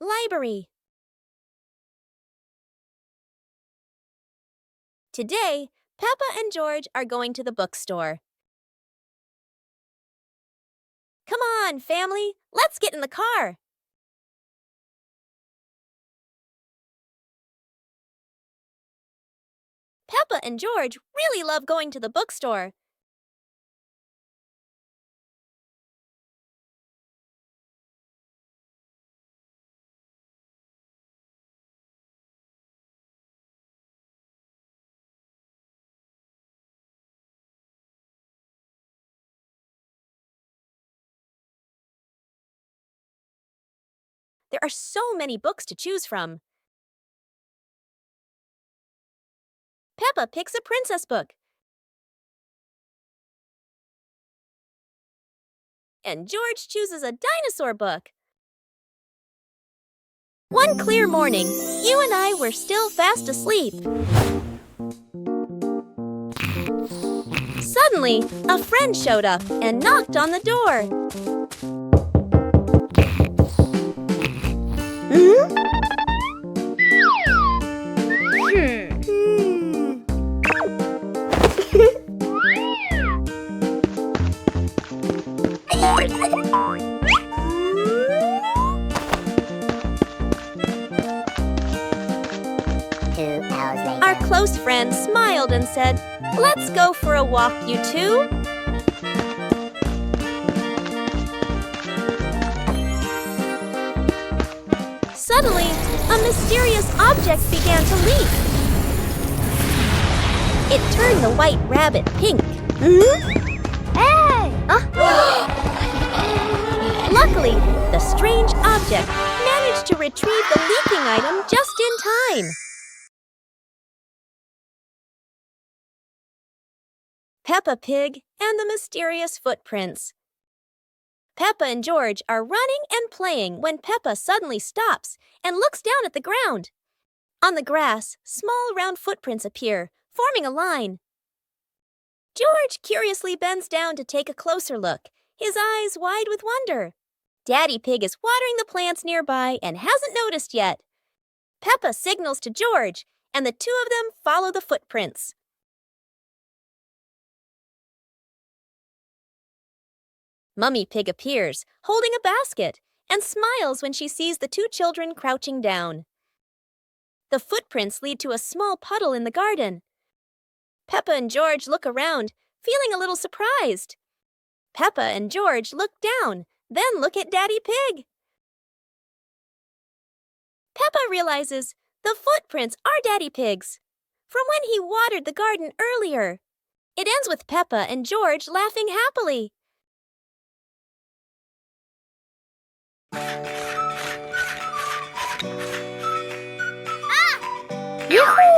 Library. Today, Peppa and George are going to the bookstore. Come on, family, let's get in the car. Peppa and George really love going to the bookstore. There are so many books to choose from. Peppa picks a princess book. And George chooses a dinosaur book. One clear morning, you and I were still fast asleep. Suddenly, a friend showed up and knocked on the door. Our close friend smiled and said, "Let's go for a walk, you two." Suddenly, a mysterious object began to leak. It turned the white rabbit pink. Hey! Luckily, the strange object managed to retrieve the leaking item just in time. Peppa Pig and the Mysterious Footprints. Peppa and George are running and playing when Peppa suddenly stops and looks down at the ground. On the grass, small round footprints appear, forming a line. George curiously bends down to take a closer look, his eyes wide with wonder. Daddy Pig is watering the plants nearby and hasn't noticed yet. Peppa signals to George, and the two of them follow the footprints. Mummy Pig appears, holding a basket, and smiles when she sees the two children crouching down. The footprints lead to a small puddle in the garden. Peppa and George look around, feeling a little surprised. Peppa and George look down, then look at Daddy Pig. Peppa realizes the footprints are Daddy Pig's, from when he watered the garden earlier. It ends with Peppa and George laughing happily. Yoo-hoo!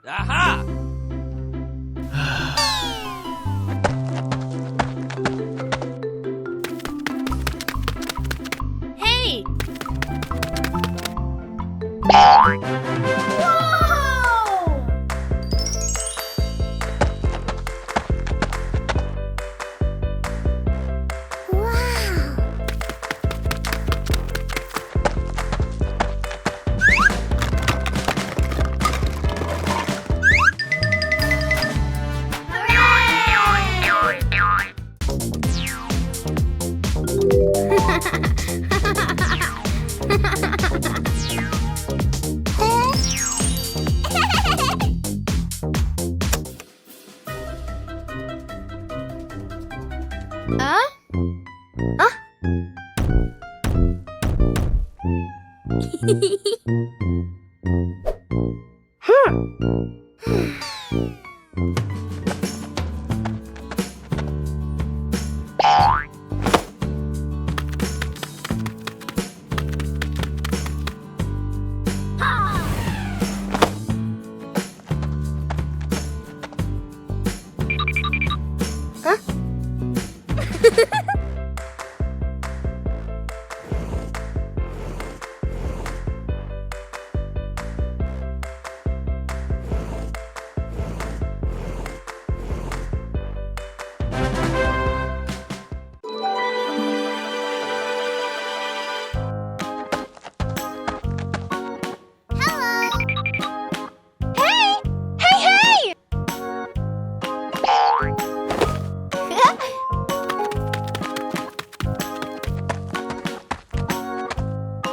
Aha! Hey!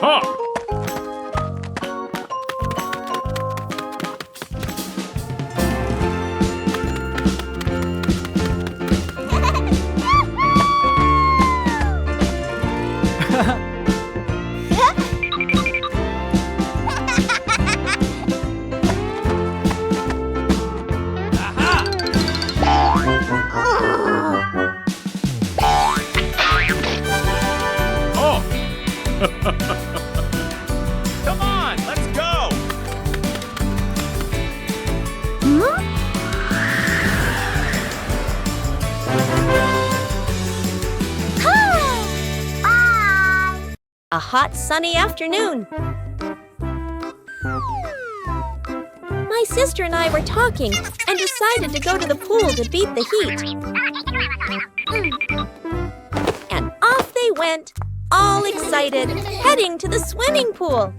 Huh. Come on, let's go! A hot, sunny afternoon. My sister and I were talking and decided to go to the pool to beat the heat. And off they went, all excited, heading to the swimming pool.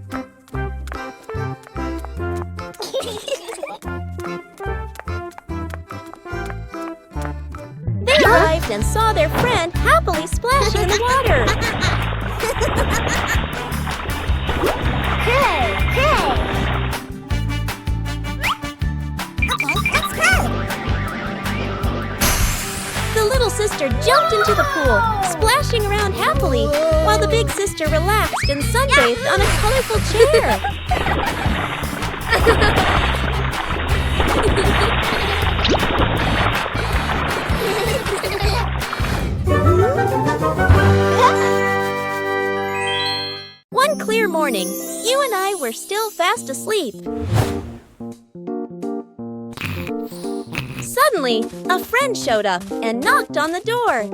They arrived and saw their friend happily splashing in the water. Hey, hey! Okay, let's go! The little sister jumped into the pool, splashing around happily, while the big sister relaxed and sunbathed on a colorful chair. One clear morning, you and I were still fast asleep. Suddenly, a friend showed up and knocked on the door.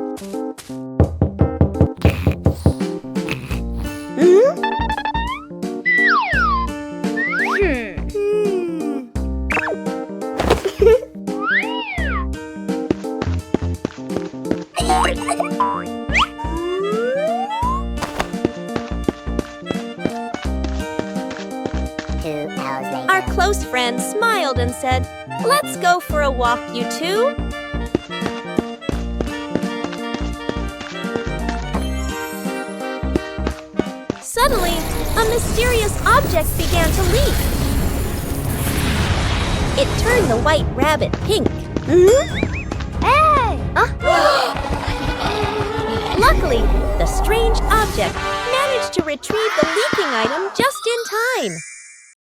Our close friend smiled and said, "Let's go for a walk, you two." Suddenly, a mysterious object began to leak. It turned the white rabbit pink. Hey! Luckily, the strange object managed to retrieve the leaking item just in time.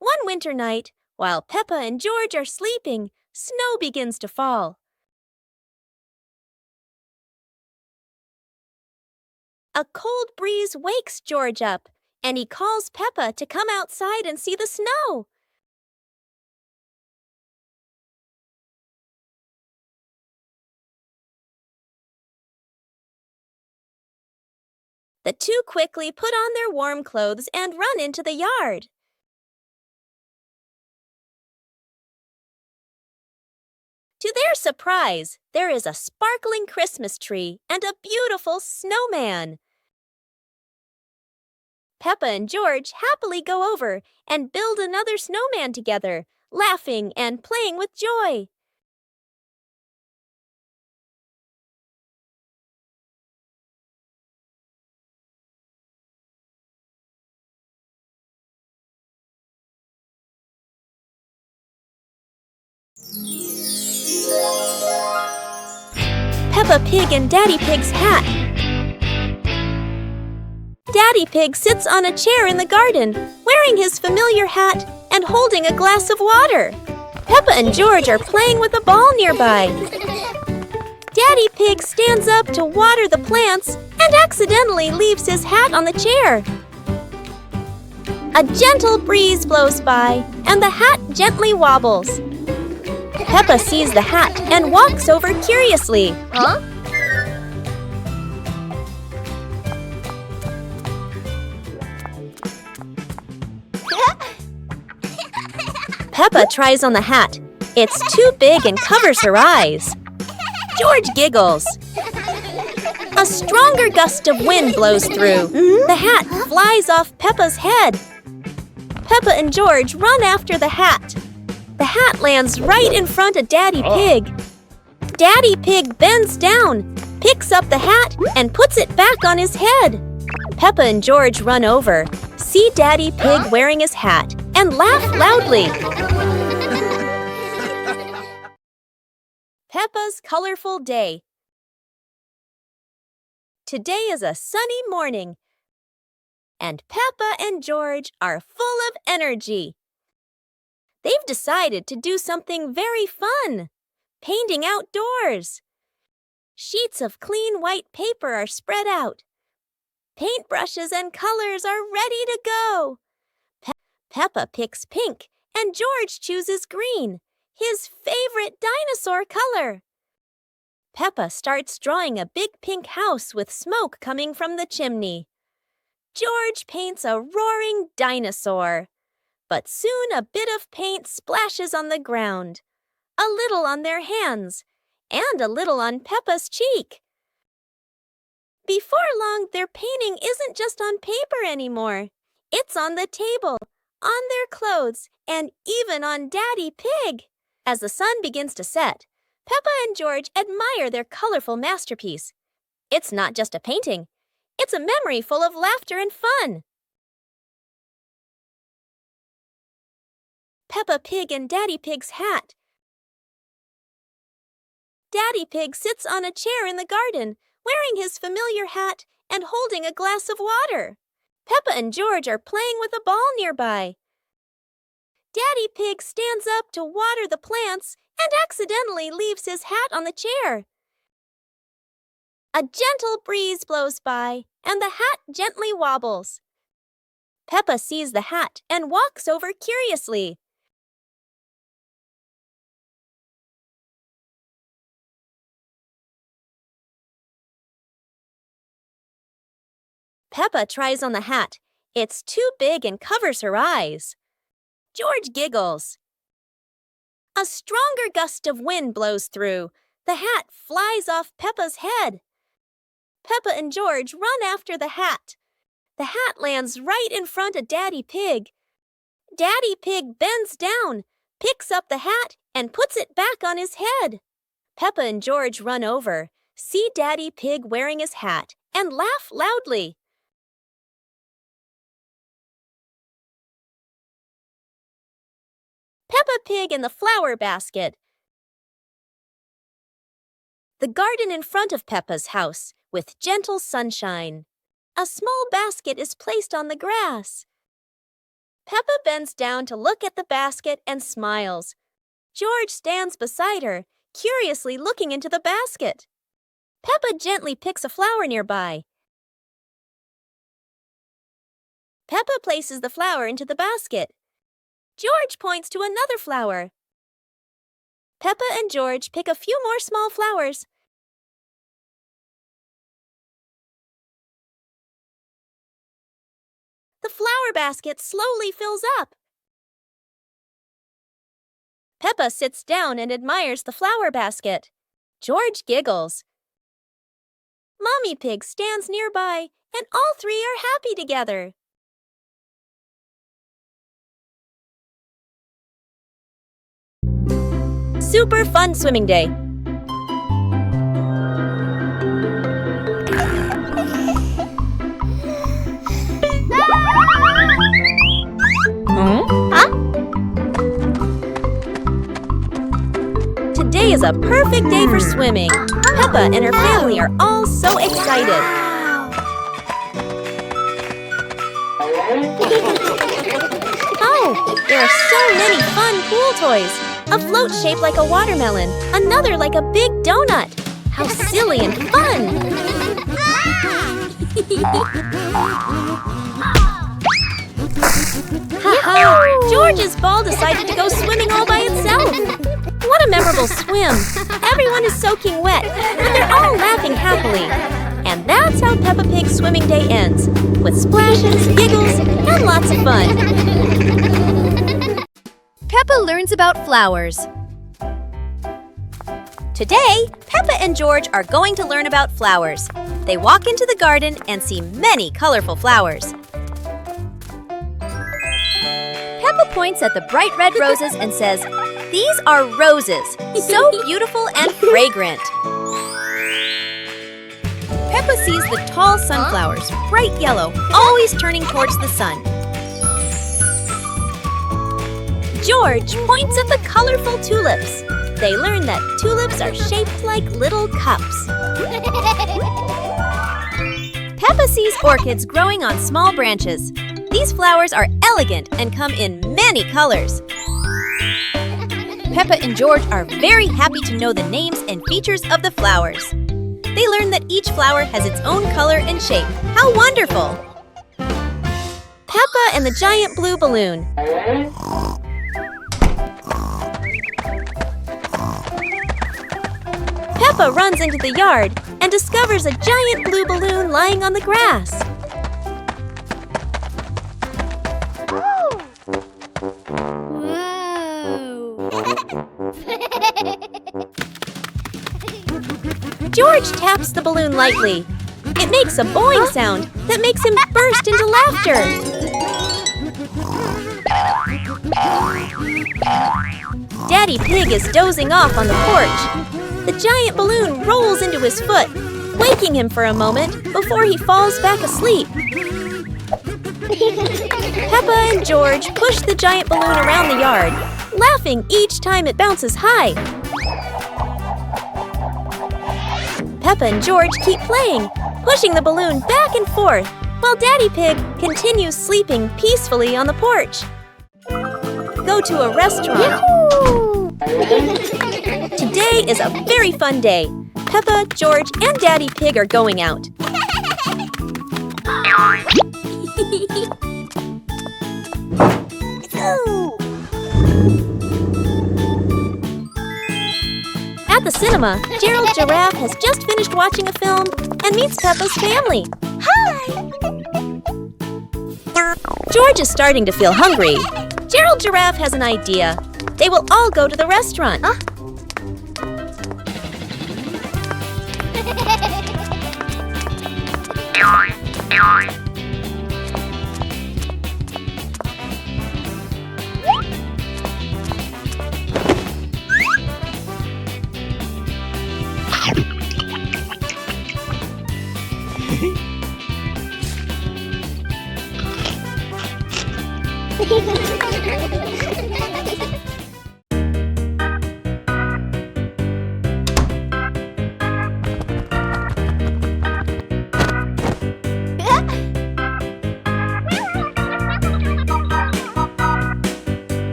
One winter night, while Peppa and George are sleeping, snow begins to fall. A cold breeze wakes George up, and he calls Peppa to come outside and see the snow. The two quickly put on their warm clothes and run into the yard. To their surprise, there is a sparkling Christmas tree and a beautiful snowman. Peppa and George happily go over and build another snowman together, laughing and playing with joy. Peppa Pig and Daddy Pig's hat. Daddy Pig sits on a chair in the garden, wearing his familiar hat and holding a glass of water. Peppa and George are playing with a ball nearby. Daddy Pig stands up to water the plants and accidentally leaves his hat on the chair. A gentle breeze blows by, and the hat gently wobbles. Peppa sees the hat and walks over curiously. Huh? Peppa tries on the hat. It's too big and covers her eyes. George giggles. A stronger gust of wind blows through. The hat flies off Peppa's head. Peppa and George run after the hat. The hat lands right in front of Daddy Pig. Daddy Pig bends down, picks up the hat, and puts it back on his head. Peppa and George run over, See Daddy Pig wearing his hat and laugh loudly. Peppa's colorful day. Today is a sunny morning, and Peppa and George are full of energy. They've decided to do something very fun, painting outdoors. Sheets of clean white paper are spread out. Paintbrushes and colors are ready to go. Peppa picks pink and George chooses green, his favorite dinosaur color. Peppa starts drawing a big pink house with smoke coming from the chimney. George paints a roaring dinosaur. But soon a bit of paint splashes on the ground, a little on their hands, and a little on Peppa's cheek. Before long, their painting isn't just on paper anymore. It's on the table, on their clothes, and even on Daddy Pig. As the sun begins to set, Peppa and George admire their colorful masterpiece. It's not just a painting. It's a memory full of laughter and fun. Peppa Pig and Daddy Pig's hat. Daddy Pig sits on a chair in the garden, wearing his familiar hat and holding a glass of water. Peppa and George are playing with a ball nearby. Daddy Pig stands up to water the plants and accidentally leaves his hat on the chair. A gentle breeze blows by, and the hat gently wobbles. Peppa sees the hat and walks over curiously. Peppa tries on the hat. It's too big and covers her eyes. George giggles. A stronger gust of wind blows through. The hat flies off Peppa's head. Peppa and George run after the hat. The hat lands right in front of Daddy Pig. Daddy Pig bends down, picks up the hat, and puts it back on his head. Peppa and George run over, see Daddy Pig wearing his hat, and laugh loudly. Peppa Pig in the flower basket. The garden in front of Peppa's house, with gentle sunshine. A small basket is placed on the grass. Peppa bends down to look at the basket and smiles. George stands beside her, curiously looking into the basket. Peppa gently picks a flower nearby. Peppa places the flower into the basket. George points to another flower. Peppa and George pick a few more small flowers. The flower basket slowly fills up. Peppa sits down and admires the flower basket. George giggles. Mommy Pig stands nearby, and all three are happy together. Super fun swimming day. Today is a perfect day for swimming. Peppa and her family are all so excited. Oh, there are so many fun pool toys. A float shaped like a watermelon, another like a big donut. How silly and fun! Ha-ha! George's ball decided to go swimming all by itself. What a memorable swim! Everyone is soaking wet, but they're all laughing happily. And that's how Peppa Pig's swimming day ends, with splashes, giggles, and lots of fun. Peppa learns about flowers. Today, Peppa and George are going to learn about flowers. They walk into the garden and see many colorful flowers. Peppa points at the bright red roses and says, "These are roses, so beautiful and fragrant." Peppa sees the tall sunflowers, bright yellow, always turning towards the sun. George points at the colorful tulips. They learn that tulips are shaped like little cups. Peppa sees orchids growing on small branches. These flowers are elegant and come in many colors. Peppa and George are very happy to know the names and features of the flowers. They learn that each flower has its own color and shape. How wonderful! Peppa and the giant blue balloon. Peppa runs into the yard and discovers a giant blue balloon lying on the grass. George taps the balloon lightly. It makes a boing sound that makes him burst into laughter. Daddy Pig is dozing off on the porch. The giant balloon rolls into his foot, waking him for a moment before he falls back asleep. Peppa and George push the giant balloon around the yard, laughing each time it bounces high. Peppa and George keep playing, pushing the balloon back and forth, while Daddy Pig continues sleeping peacefully on the porch. Go to a restaurant. Today is a very fun day. Peppa, George, and Daddy Pig are going out. At the cinema, Gerald Giraffe has just finished watching a film and meets Peppa's family. Hi! George is starting to feel hungry. Gerald Giraffe has an idea. They will all go to the restaurant.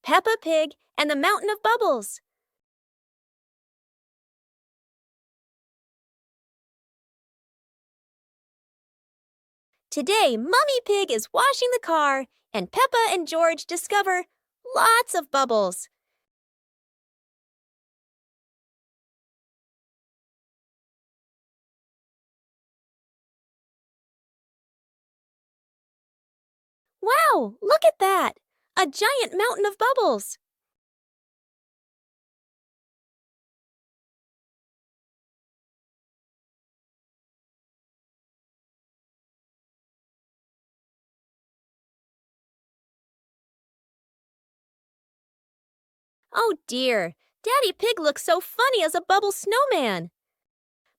Peppa Pig and the Mountain of Bubbles. Today, Mummy Pig is washing the car, and Peppa and George discover lots of bubbles. Wow, look at that! A giant mountain of bubbles. Oh dear, Daddy Pig looks so funny as a bubble snowman.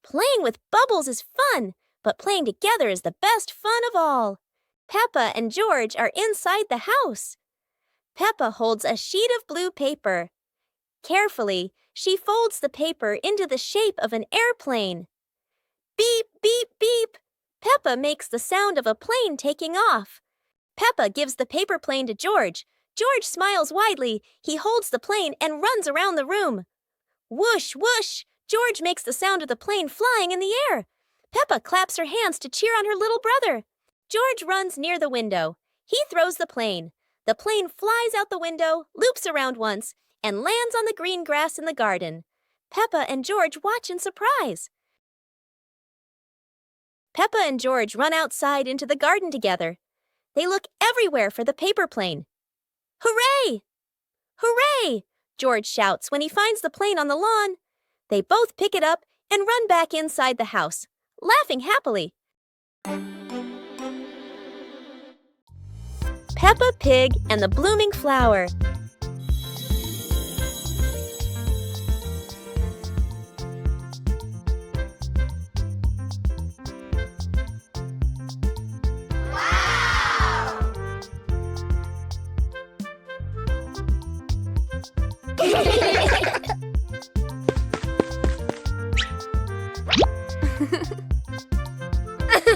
Playing with bubbles is fun, but playing together is the best fun of all. Peppa and George are inside the house. Peppa holds a sheet of blue paper. Carefully, she folds the paper into the shape of an airplane. Beep, beep, beep. Peppa makes the sound of a plane taking off. Peppa gives the paper plane to George. George smiles widely. He holds the plane and runs around the room. Whoosh, whoosh! George makes the sound of the plane flying in the air. Peppa claps her hands to cheer on her little brother. George runs near the window. He throws the plane. The plane flies out the window, loops around once, and lands on the green grass in the garden. Peppa and George watch in surprise. Peppa and George run outside into the garden together. They look everywhere for the paper plane. Hooray! Hooray! George shouts when he finds the plane on the lawn. They both pick it up and run back inside the house, laughing happily. Peppa Pig and the Blooming Flower.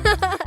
Ah.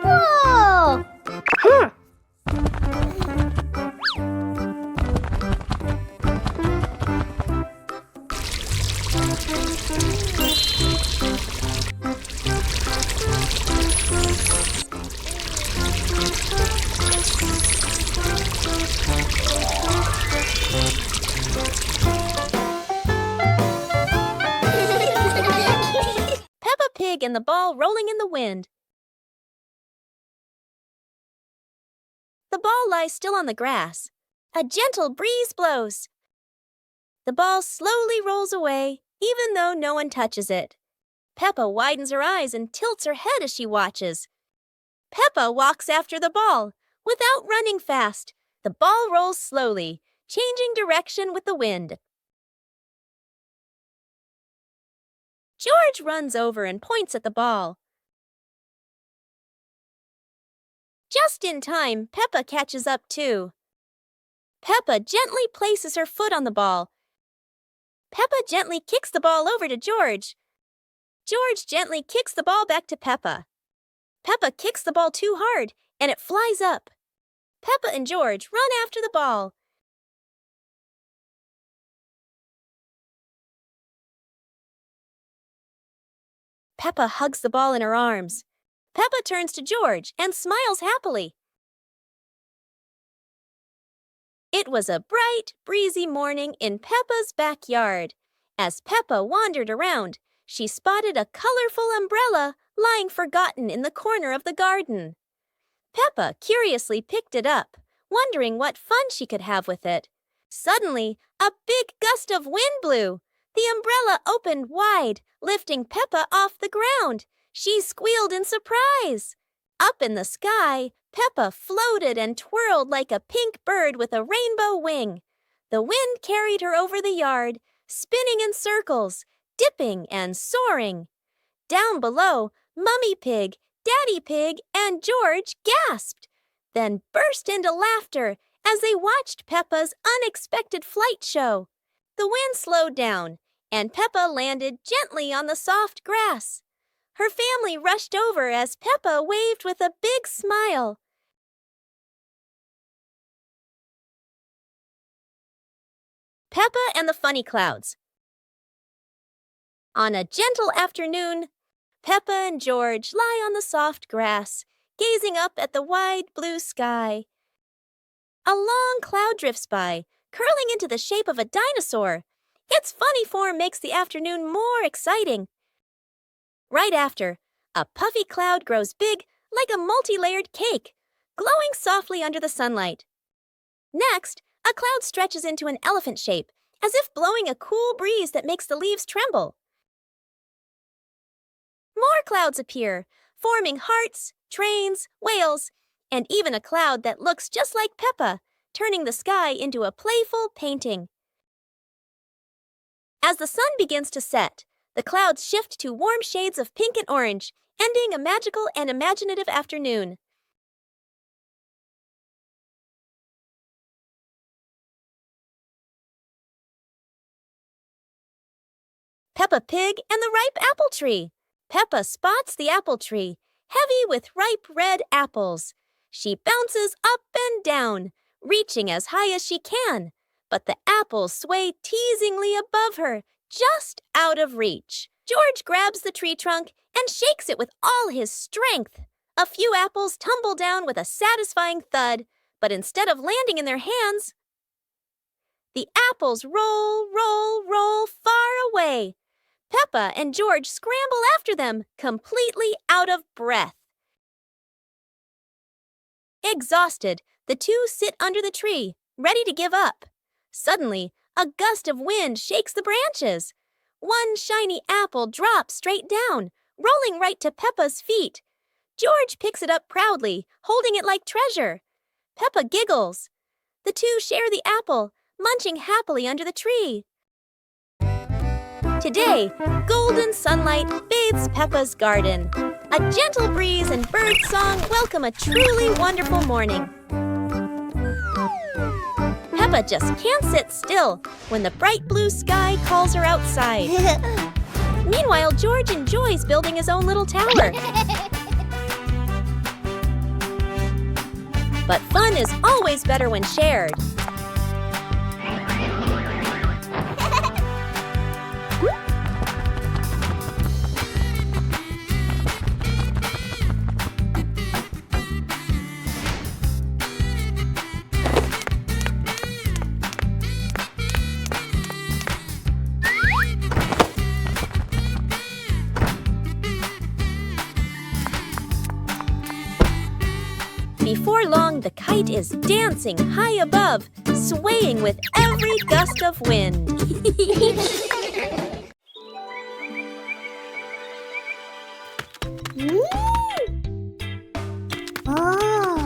Whoa! Huh. Peppa Pig and the ball rolling in the wind. The ball lies still on the grass. A gentle breeze blows. The ball slowly rolls away, even though no one touches it. Peppa widens her eyes and tilts her head as she watches. Peppa walks after the ball. Without running fast, the ball rolls slowly, changing direction with the wind. George runs over and points at the ball. Just in time, Peppa catches up too. Peppa gently places her foot on the ball. Peppa gently kicks the ball over to George. George gently kicks the ball back to Peppa. Peppa kicks the ball too hard, and it flies up. Peppa and George run after the ball. Peppa hugs the ball in her arms. Peppa turns to George and smiles happily. It was a bright, breezy morning in Peppa's backyard. As Peppa wandered around, she spotted a colorful umbrella lying forgotten in the corner of the garden. Peppa curiously picked it up, wondering what fun she could have with it. Suddenly, a big gust of wind blew. The umbrella opened wide, lifting Peppa off the ground. She squealed in surprise. Up in the sky, Peppa floated and twirled like a pink bird with a rainbow wing. The wind carried her over the yard, spinning in circles, dipping and soaring. Down below, Mummy Pig, Daddy Pig, and George gasped, then burst into laughter as they watched Peppa's unexpected flight show. The wind slowed down, and Peppa landed gently on the soft grass. Her family rushed over as Peppa waved with a big smile. Peppa and the Funny Clouds. On a gentle afternoon, Peppa and George lie on the soft grass, gazing up at the wide blue sky. A long cloud drifts by, curling into the shape of a dinosaur. Its funny form makes the afternoon more exciting. Right after, a puffy cloud grows big like a multi-layered cake, glowing softly under the sunlight. Next, a cloud stretches into an elephant shape, as if blowing a cool breeze that makes the leaves tremble. More clouds appear, forming hearts, trains, whales, and even a cloud that looks just like Peppa, turning the sky into a playful painting. As the sun begins to set, the clouds shift to warm shades of pink and orange, ending a magical and imaginative afternoon. Peppa Pig and the ripe apple tree. Peppa spots the apple tree, heavy with ripe red apples. She bounces up and down, reaching as high as she can, but the apples sway teasingly above her, just out of reach. George grabs the tree trunk and shakes it with all his strength. A few apples tumble down with a satisfying thud, but instead of landing in their hands, the apples roll, roll, roll far away. Peppa and George scramble after them, completely out of breath. Exhausted, the two sit under the tree, ready to give up. Suddenly, a gust of wind shakes the branches. One shiny apple drops straight down, rolling right to Peppa's feet. George picks it up proudly, holding it like treasure. Peppa giggles. The two share the apple, munching happily under the tree. Today, golden sunlight bathes Peppa's garden. A gentle breeze and bird song welcome a truly wonderful morning. Peppa just can't sit still when the bright blue sky calls her outside. Meanwhile, George enjoys building his own little tower. But fun is always better when shared. Before long, the kite is dancing high above, swaying with every gust of wind. Oh.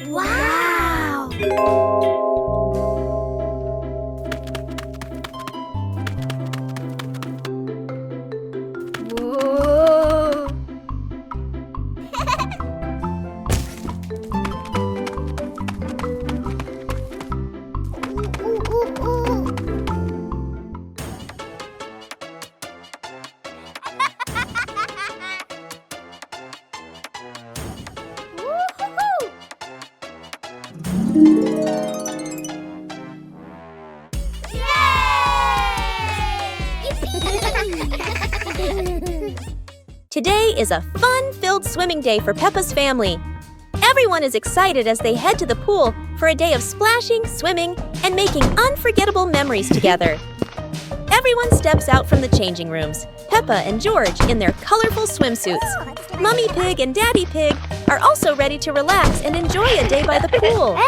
Wow! Whoa! Today is a fun-filled swimming day for Peppa's family. Everyone is excited as they head to the pool for a day of splashing, swimming, and making unforgettable memories together. Everyone steps out from the changing rooms, Peppa and George in their colorful swimsuits. Mummy Pig and Daddy Pig are also ready to relax and enjoy a day by the pool.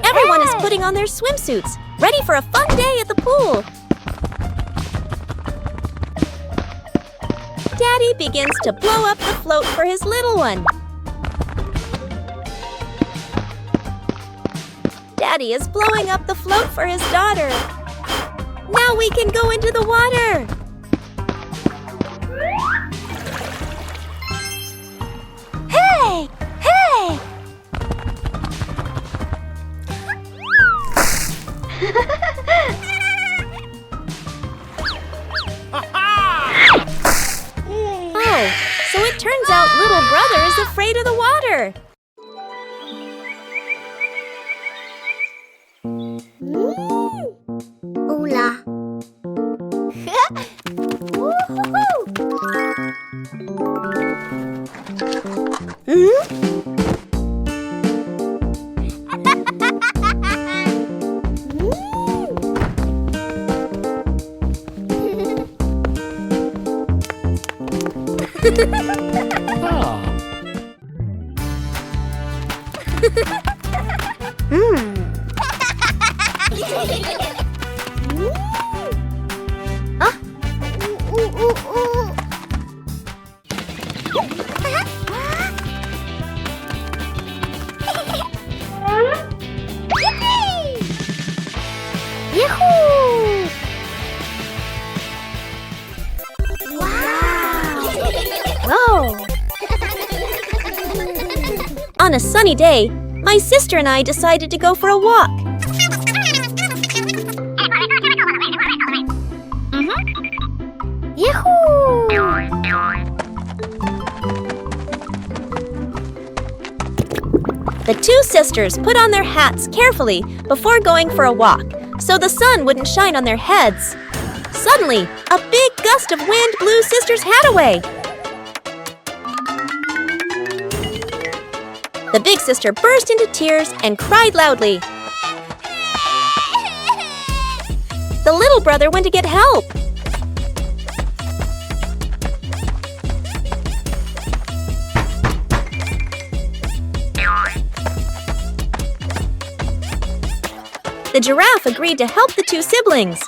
Everyone is putting on their swimsuits, ready for a fun day at the pool. Daddy begins to blow up the float for his little one. Daddy is blowing up the float for his daughter. Now we can go into the water. Hey! Hey! Oh, so it turns out little brother is afraid of the water. Hola. Woohoo! Ah. Yahoo! Wow! Whoa! On a sunny day, my sister and I decided to go for a walk. Yahoo! The two sisters put on their hats carefully before going for a walk, so the sun wouldn't shine on their heads. Suddenly, a big gust of wind blew sister's hat away. The big sister burst into tears and cried loudly. The little brother went to get help. The giraffe agreed to help the two siblings.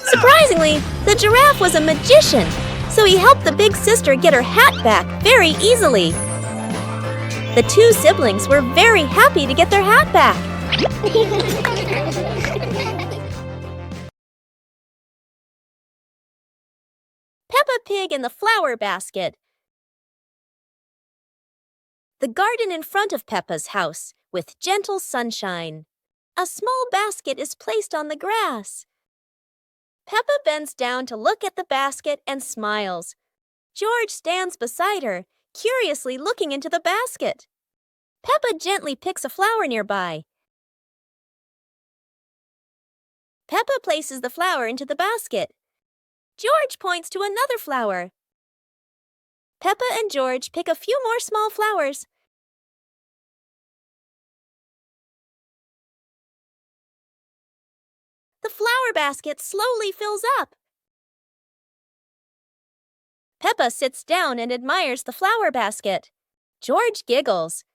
Surprisingly, the giraffe was a magician, so he helped the big sister get her hat back very easily. The two siblings were very happy to get their hat back. Peppa Pig in the flower basket. The garden in front of Peppa's house, with gentle sunshine. A small basket is placed on the grass. Peppa bends down to look at the basket and smiles. George stands beside her, curiously looking into the basket. Peppa gently picks a flower nearby. Peppa places the flower into the basket. George points to another flower. Peppa and George pick a few more small flowers. The flower basket slowly fills up. Peppa sits down and admires the flower basket. George giggles.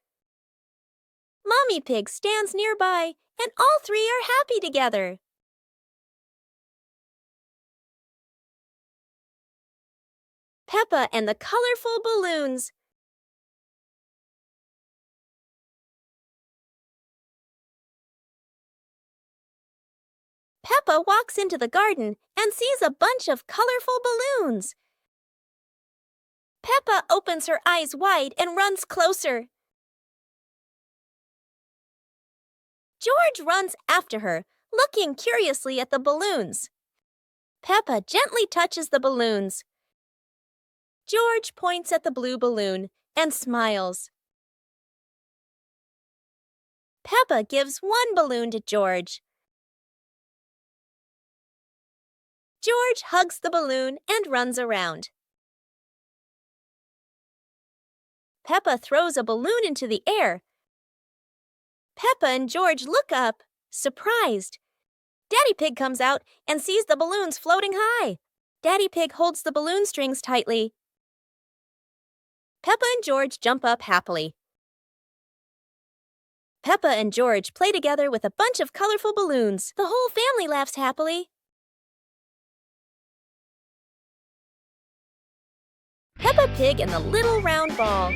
Mommy Pig stands nearby, and all three are happy together. Peppa and the colorful balloons. Peppa walks into the garden and sees a bunch of colorful balloons. Peppa opens her eyes wide and runs closer. George runs after her, looking curiously at the balloons. Peppa gently touches the balloons. George points at the blue balloon and smiles. Peppa gives one balloon to George. George hugs the balloon and runs around. Peppa throws a balloon into the air. Peppa and George look up, surprised. Daddy Pig comes out and sees the balloons floating high. Daddy Pig holds the balloon strings tightly. Peppa and George jump up happily. Peppa and George play together with a bunch of colorful balloons. The whole family laughs happily. Peppa Pig and the little round ball.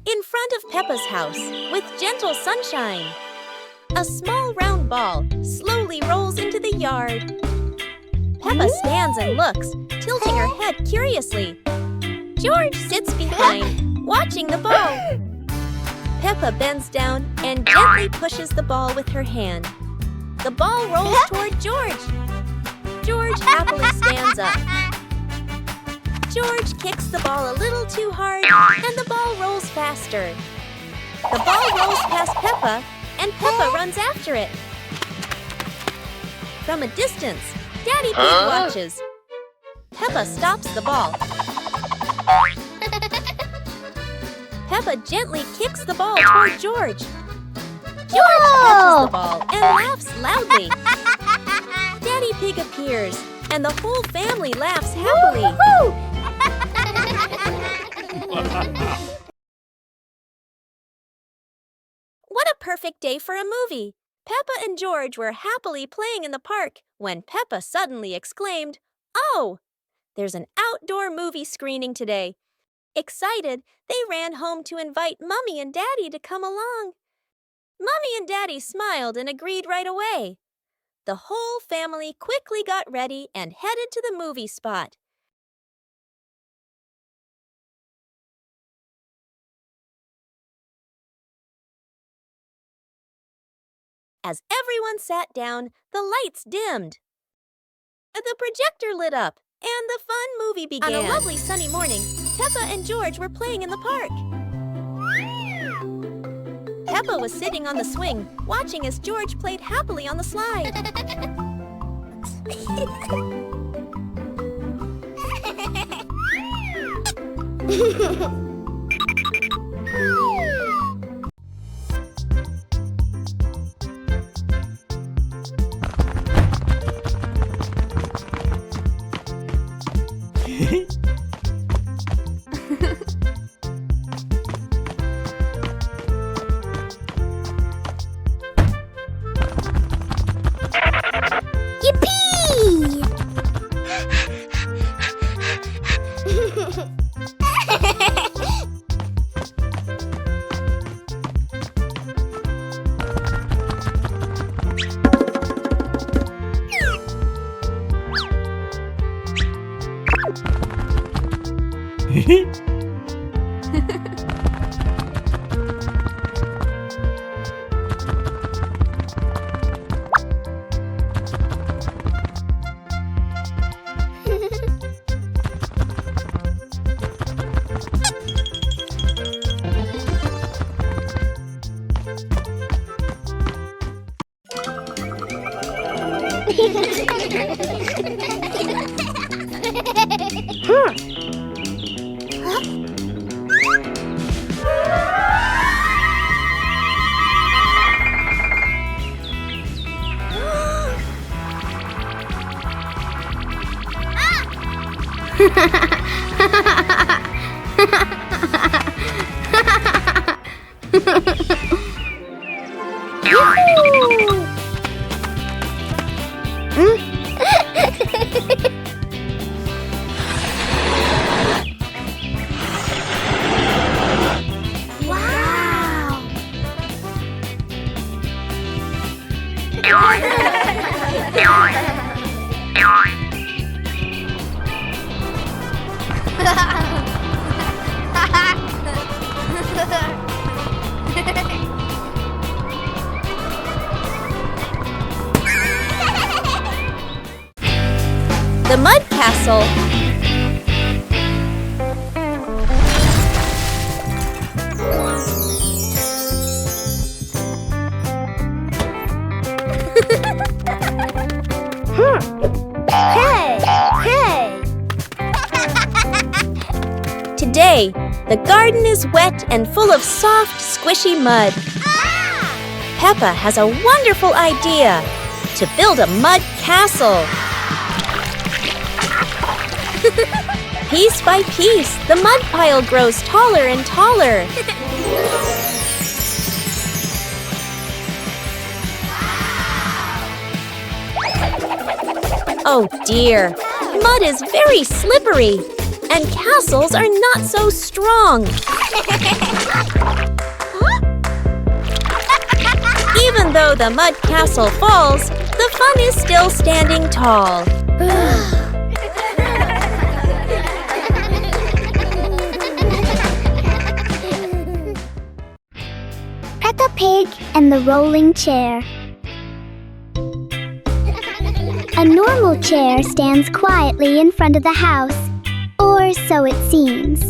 In front of Peppa's house, with gentle sunshine, a small round ball slowly rolls into the yard. Peppa stands and looks, tilting her head curiously. George sits behind, watching the ball. Peppa bends down and gently pushes the ball with her hand. The ball rolls toward George. George happily stands up. George kicks the ball a little too hard, and the ball rolls faster. The ball rolls past Peppa, and Peppa runs after it. From a distance, Daddy Pig watches. Peppa stops the ball. Peppa gently kicks the ball toward George. George catches the ball and laughs loudly. Daddy Pig appears, and the whole family laughs happily. What a perfect day for a movie! Peppa and George were happily playing in the park when Peppa suddenly exclaimed, "Oh! There's an outdoor movie screening today." Excited, they ran home to invite Mummy and Daddy to come along. Mummy and Daddy smiled and agreed right away. The whole family quickly got ready and headed to the movie spot. As everyone sat down, the lights dimmed. The projector lit up, and the fun movie began. On a lovely sunny morning, Peppa and George were playing in the park. Peppa was sitting on the swing, watching as George played happily on the slide. Yippee! The Mud Castle. Hey! Hey! Today, the garden is wet and full of soft, squishy mud. Peppa has a wonderful idea to build a mud castle. Piece by piece, the mud pile grows taller and taller. Oh dear, mud is very slippery, and castles are not so strong. Even though the mud castle falls, the fun is still standing tall. Peppa Pig and the rolling chair. A normal chair stands quietly in front of the house, or so it seems.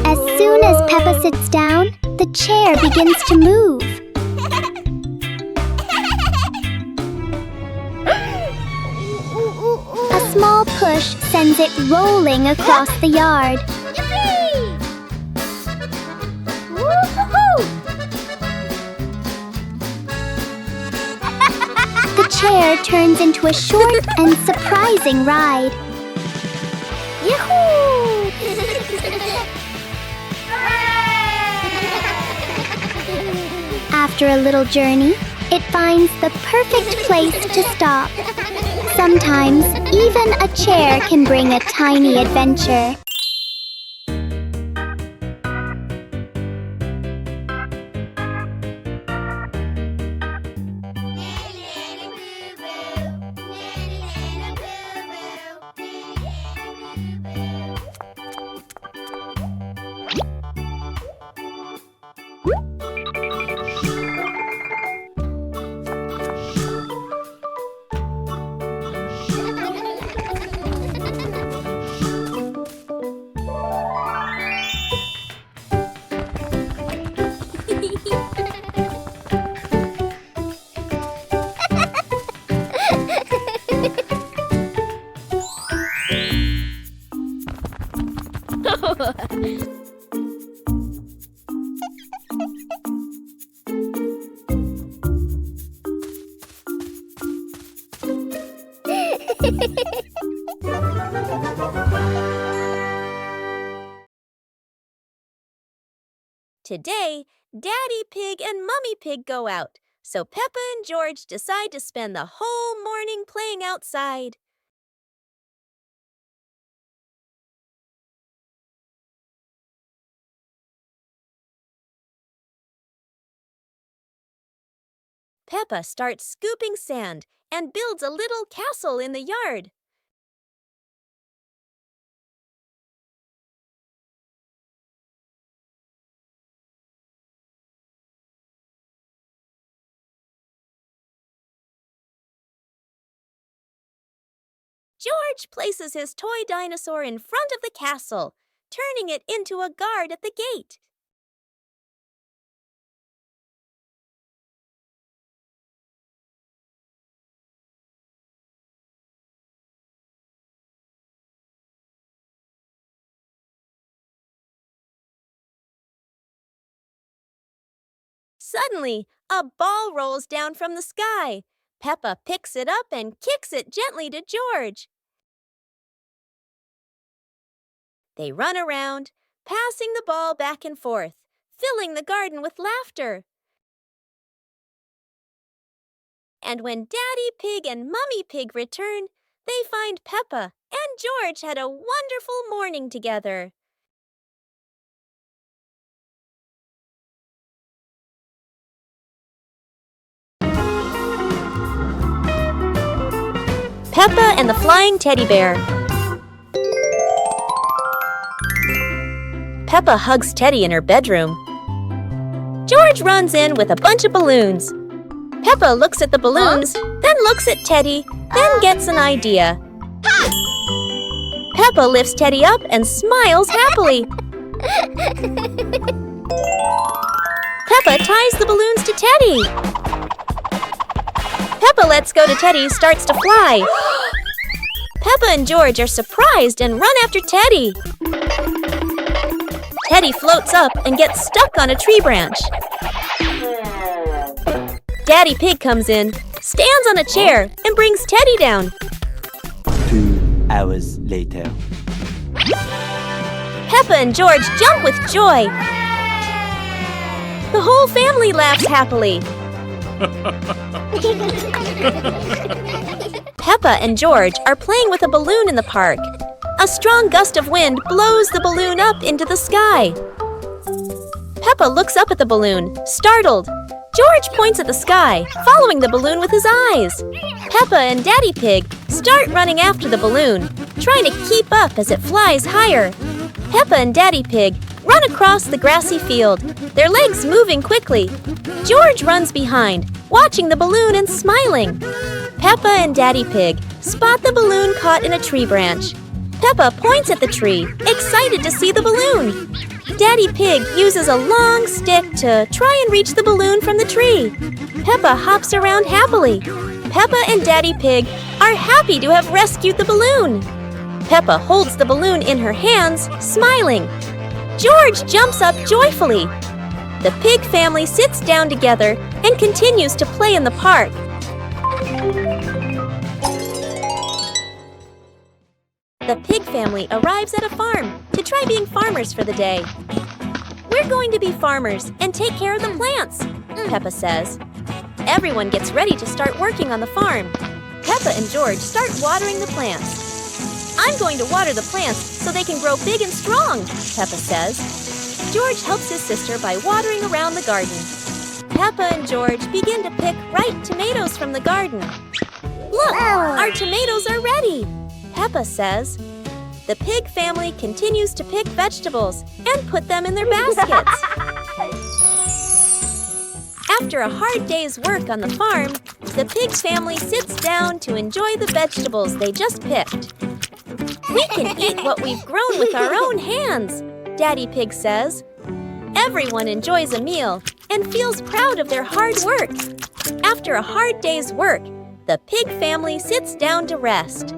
As soon as Peppa sits down, the chair begins to move. A small push sends it rolling across the yard. chair turns into a short and surprising ride. Yahoo! After a little journey, it finds the perfect place to stop. Sometimes, even a chair can bring a tiny adventure. Today, Daddy Pig and Mummy Pig go out, so Peppa and George decide to spend the whole morning playing outside. Peppa starts scooping sand and builds a little castle in the yard. George places his toy dinosaur in front of the castle, turning it into a guard at the gate. Suddenly, a ball rolls down from the sky. Peppa picks it up and kicks it gently to George. They run around, passing the ball back and forth, filling the garden with laughter. And when Daddy Pig and Mummy Pig return, they find Peppa and George had a wonderful morning together. Peppa and the Flying Teddy Bear. Peppa hugs Teddy in her bedroom. George runs in with a bunch of balloons. Peppa looks at the balloons, then looks at Teddy, then gets an idea. Peppa lifts Teddy up and smiles happily. Peppa ties the balloons to Teddy. Peppa lets go to Teddy, starts to fly. Peppa and George are surprised and run after Teddy. Teddy floats up and gets stuck on a tree branch. Daddy Pig comes in, stands on a chair, and brings Teddy down. 2 hours later. Peppa and George jump with joy. The whole family laughs happily. Peppa and George are playing with a balloon in the park. A strong gust of wind blows the balloon up into the sky. Peppa looks up at the balloon, startled. George points at the sky, following the balloon with his eyes. Peppa and Daddy Pig start running after the balloon, trying to keep up as it flies higher. Peppa and Daddy Pig run across the grassy field, their legs moving quickly. George runs behind, watching the balloon and smiling. Peppa and Daddy Pig spot the balloon caught in a tree branch. Peppa points at the tree, excited to see the balloon. Daddy Pig uses a long stick to try and reach the balloon from the tree. Peppa hops around happily. Peppa and Daddy Pig are happy to have rescued the balloon. Peppa holds the balloon in her hands, smiling. George jumps up joyfully. The pig family sits down together and continues to play in the park. family arrives at a farm to try being farmers for the day. "We're going to be farmers and take care of the plants," Peppa says. Everyone gets ready to start working on the farm. Peppa and George start watering the plants. "I'm going to water the plants so they can grow big and strong," Peppa says. George helps his sister by watering around the garden. Peppa and George begin to pick ripe tomatoes from the garden. "Look, our tomatoes are ready," Peppa says. The pig family continues to pick vegetables and put them in their baskets. After a hard day's work on the farm, the pig family sits down to enjoy the vegetables they just picked. "We can eat what we've grown with our own hands," Daddy Pig says. Everyone enjoys a meal and feels proud of their hard work. After a hard day's work, the pig family sits down to rest.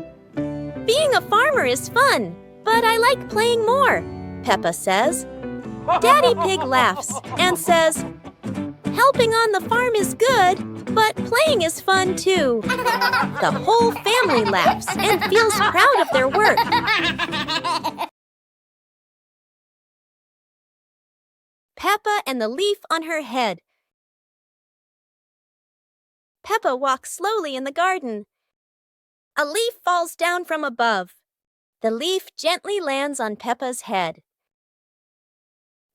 "Being a farmer is fun, but I like playing more," Peppa says. Daddy Pig laughs and says, "Helping on the farm is good, but playing is fun too." The whole family laughs and feels proud of their work. Peppa and the leaf on her head. Peppa walks slowly in the garden. A leaf falls down from above. The leaf gently lands on Peppa's head.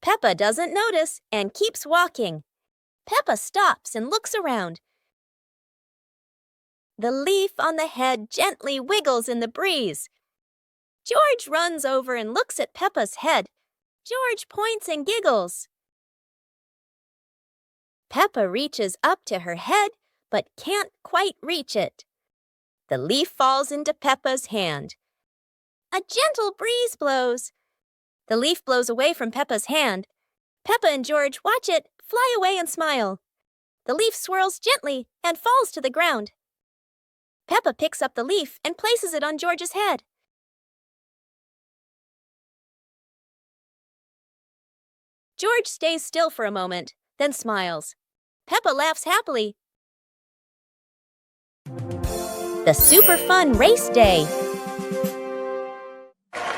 Peppa doesn't notice and keeps walking. Peppa stops and looks around. The leaf on the head gently wiggles in the breeze. George runs over and looks at Peppa's head. George points and giggles. Peppa reaches up to her head, but can't quite reach it. The leaf falls into Peppa's hand. A gentle breeze blows. The leaf blows away from Peppa's hand. Peppa and George watch it fly away and smile. The leaf swirls gently and falls to the ground. Peppa picks up the leaf and places it on George's head. George stays still for a moment, then smiles. Peppa laughs happily. The super fun race day.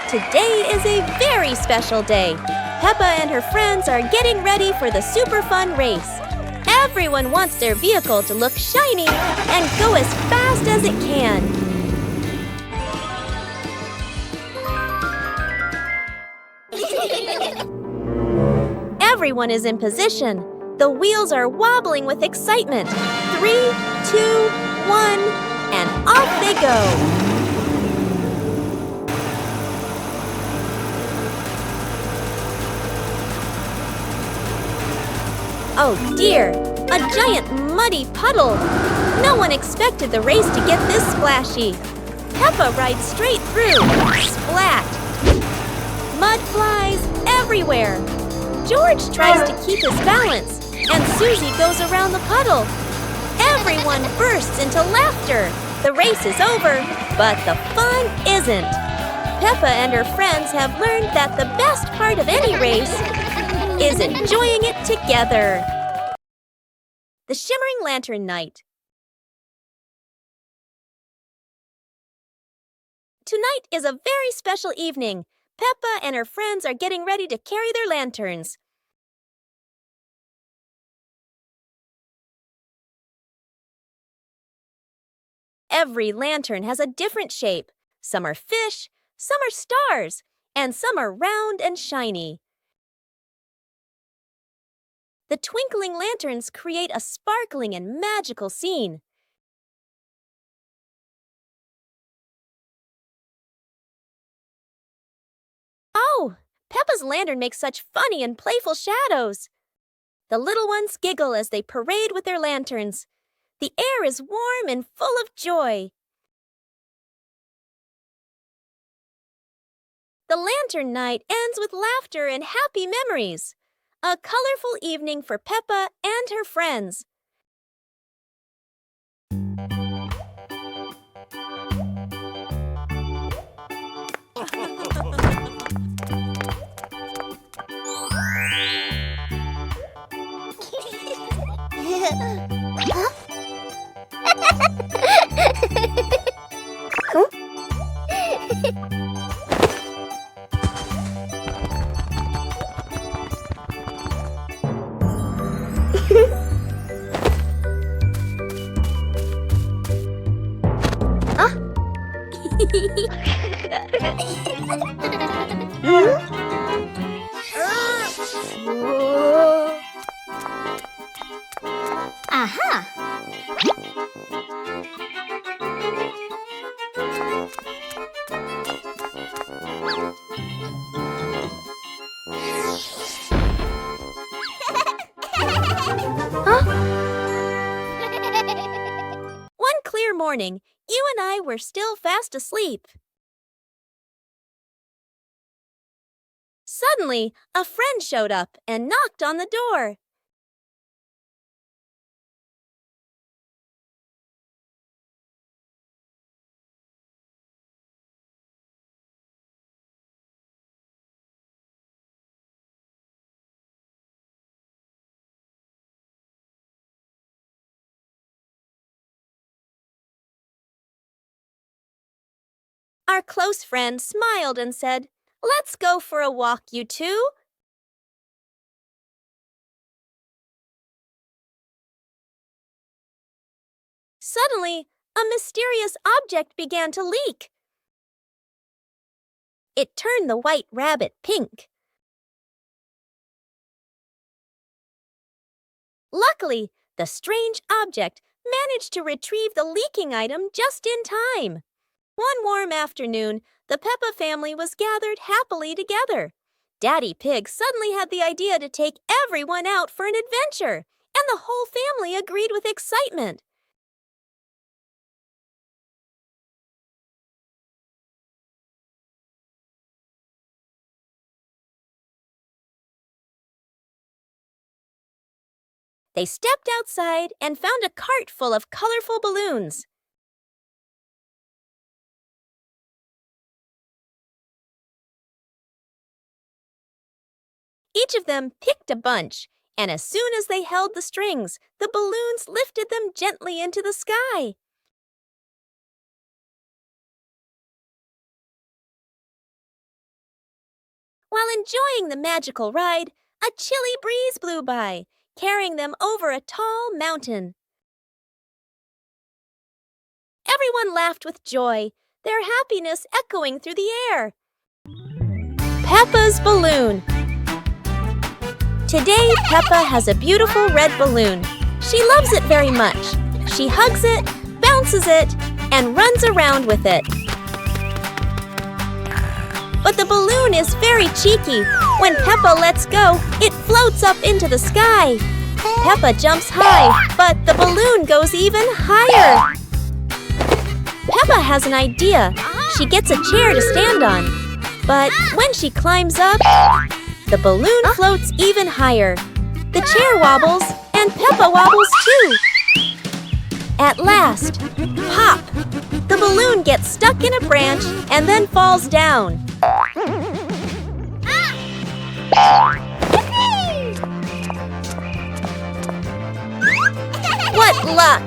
Today is a very special day. Peppa and her friends are getting ready for the super fun race. Everyone wants their vehicle to look shiny and go as fast as it can. Everyone is in position. The wheels are wobbling with excitement. 3, 2, 1, and off they go. Oh dear, a giant muddy puddle. No one expected the race to get this splashy. Peppa rides straight through. Splat! Mud flies everywhere. George tries to keep his balance, and Susie goes around the puddle. Everyone bursts into laughter. The race is over, but the fun isn't. Peppa and her friends have learned that the best part of any race is enjoying it together. The Shimmering Lantern Night. Tonight is a very special evening. Peppa and her friends are getting ready to carry their lanterns. Every lantern has a different shape. Some are fish, some are stars, and some are round and shiny. The twinkling lanterns create a sparkling and magical scene. Oh, Peppa's lantern makes such funny and playful shadows. The little ones giggle as they parade with their lanterns. The air is warm and full of joy. The lantern night ends with laughter and happy memories. A colorful evening for Peppa and her friends. Huh? Aha! One clear morning, you and I were still fast asleep. Suddenly, a friend showed up and knocked on the door. Our close friend smiled and said, "Let's go for a walk, you two." Suddenly, a mysterious object began to leak. It turned the white rabbit pink. Luckily, the strange object managed to retrieve the leaking item just in time. One warm afternoon, the Peppa family was gathered happily together. Daddy Pig suddenly had the idea to take everyone out for an adventure, and the whole family agreed with excitement. They stepped outside and found a cart full of colorful balloons. Each of them picked a bunch, and as soon as they held the strings, the balloons lifted them gently into the sky. While enjoying the magical ride, a chilly breeze blew by, carrying them over a tall mountain. Everyone laughed with joy, their happiness echoing through the air. Peppa's balloon. Today, Peppa has a beautiful red balloon. She loves it very much. She hugs it, bounces it, and runs around with it. But the balloon is very cheeky. When Peppa lets go, it floats up into the sky. Peppa jumps high, but the balloon goes even higher. Peppa has an idea. She gets a chair to stand on. But when she climbs up, the balloon floats even higher. The chair wobbles, and Peppa wobbles too. At last, pop! The balloon gets stuck in a branch and then falls down. What luck!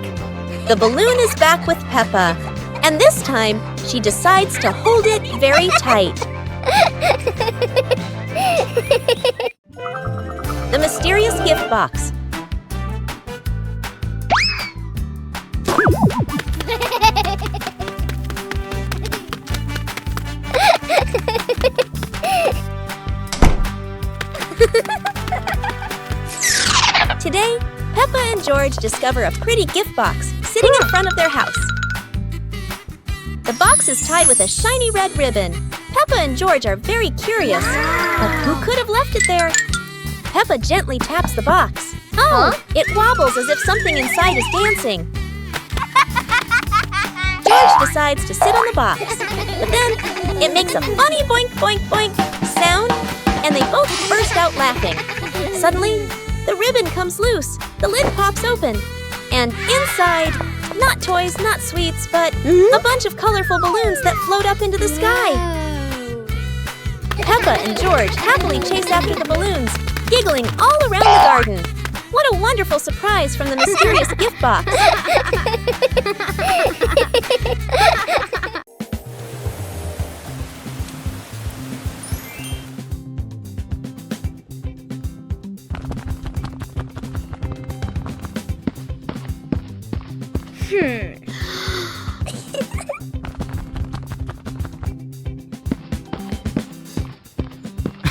The balloon is back with Peppa, and this time she decides to hold it very tight. The mysterious gift box. Today, Peppa and George discover a pretty gift box sitting in front of their house. The box is tied with a shiny red ribbon. Peppa and George are very curious, but who could have left it there? Peppa gently taps the box. Oh, it wobbles as if something inside is dancing. George decides to sit on the box, but then it makes a funny boink, boink, boink sound, and they both burst out laughing. Suddenly, the ribbon comes loose, the lid pops open, and inside, not toys, not sweets, but a bunch of colorful balloons that float up into the sky. Peppa and George happily chase after the balloons, giggling all around the garden. What a wonderful surprise from the mysterious gift box.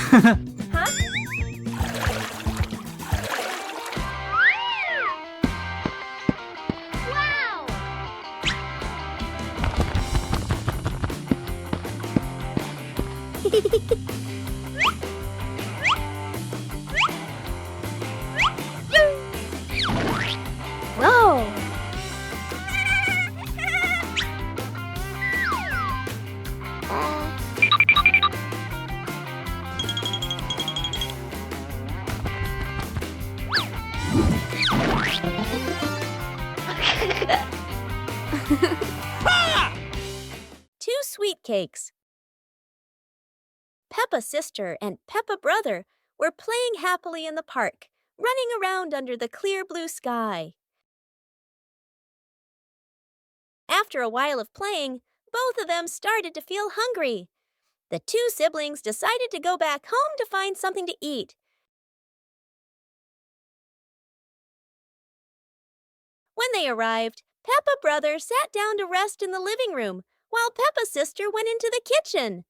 Huh? Whoa! Two sweet cakes. Peppa's sister and Peppa brother were playing happily in the park, running around under the clear blue sky. After a while of playing, both of them started to feel hungry. The two siblings decided to go back home to find something to eat. When they arrived, Peppa brother sat down to rest in the living room, while Peppa's sister went into the kitchen.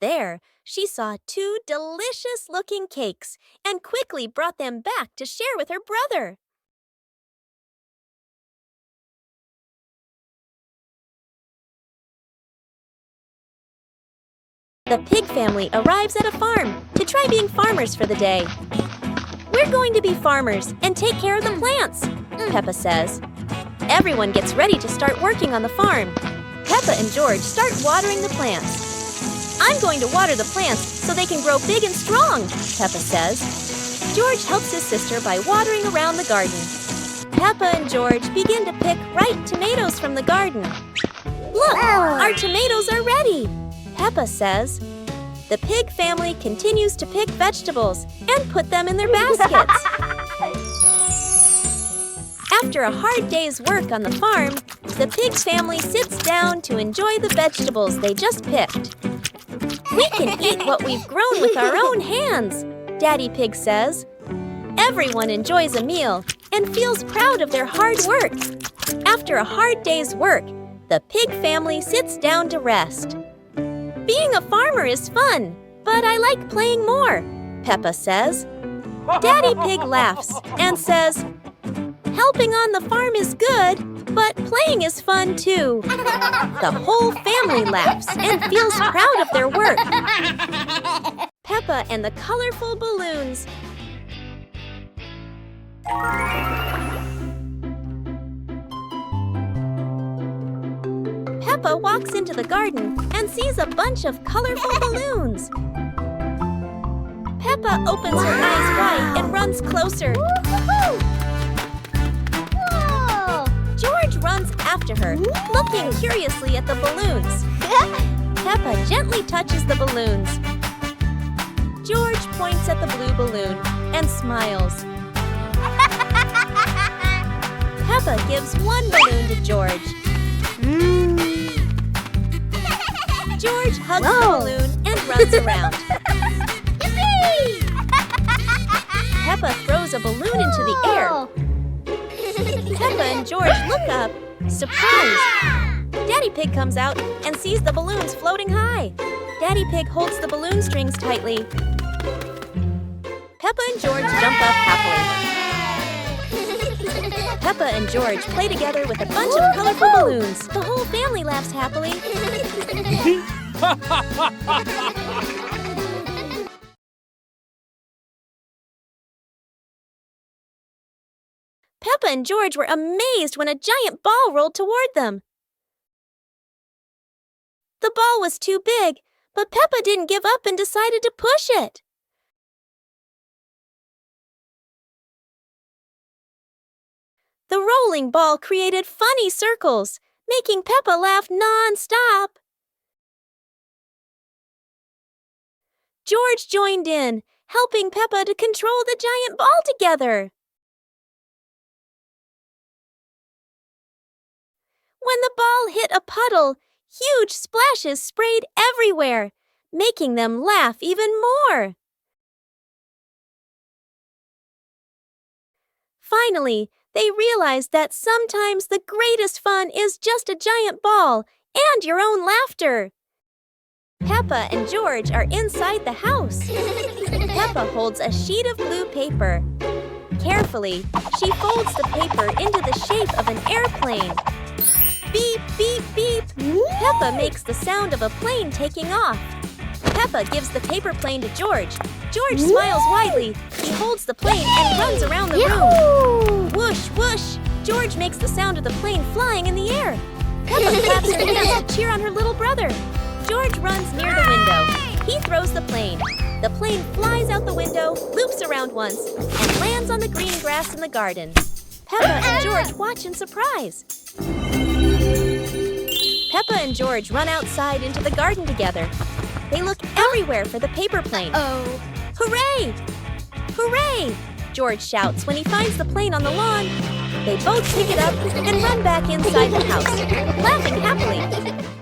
There, she saw two delicious-looking cakes and quickly brought them back to share with her brother. The pig family arrives at a farm to try being farmers for the day. "We're going to be farmers and take care of the plants," Peppa says. Everyone gets ready to start working on the farm. Peppa and George start watering the plants. "I'm going to water the plants so they can grow big and strong," Peppa says. George helps his sister by watering around the garden. Peppa and George begin to pick ripe tomatoes from the garden. "Look, our tomatoes are ready," Peppa says. The pig family continues to pick vegetables and put them in their baskets. After a hard day's work on the farm, the pig family sits down to enjoy the vegetables they just picked. "We can eat what we've grown with our own hands," Daddy Pig says. Everyone enjoys a meal and feels proud of their hard work. After a hard day's work, the pig family sits down to rest. "Being a farmer is fun, but I like playing more," Peppa says. Daddy Pig laughs and says, "Helping on the farm is good, but playing is fun too." The whole family laughs and feels proud of their work. Peppa and the colorful balloons. Peppa walks into the garden and sees a bunch of colorful balloons. Peppa opens her eyes wide and runs closer. George runs after her, looking curiously at the balloons. Peppa gently touches the balloons. George points at the blue balloon and smiles. Peppa gives one balloon to George. George hugs the balloon and runs around. Peppa throws a balloon into the air. Peppa and George look up, surprised. Daddy Pig comes out and sees the balloons floating high. Daddy Pig holds the balloon strings tightly. Peppa and George jump up happily. Peppa and George play together with a bunch of colorful balloons. The whole family laughs happily. Peppa and George were amazed when a giant ball rolled toward them. The ball was too big, but Peppa didn't give up and decided to push it. The rolling ball created funny circles, making Peppa laugh non-stop. George joined in, helping Peppa to control the giant ball together. When the ball hit a puddle, huge splashes sprayed everywhere, making them laugh even more. Finally, they realize that sometimes the greatest fun is just a giant ball and your own laughter. Peppa and George are inside the house. Peppa holds a sheet of blue paper. Carefully, she folds the paper into the shape of an airplane. Beep, beep, beep! Peppa makes the sound of a plane taking off. Peppa gives the paper plane to George. George smiles widely. He holds the plane and runs around the room. Whoosh, whoosh! George makes the sound of the plane flying in the air. Peppa claps her hands to cheer on her little brother. George runs near the window. He throws the plane. The plane flies out the window, loops around once, and lands on the green grass in the garden. Peppa and George watch in surprise. Peppa and George run outside into the garden together. They look everywhere for the paper plane. Hooray! Hooray! George shouts when he finds the plane on the lawn. They both pick it up and run back inside the house, laughing happily.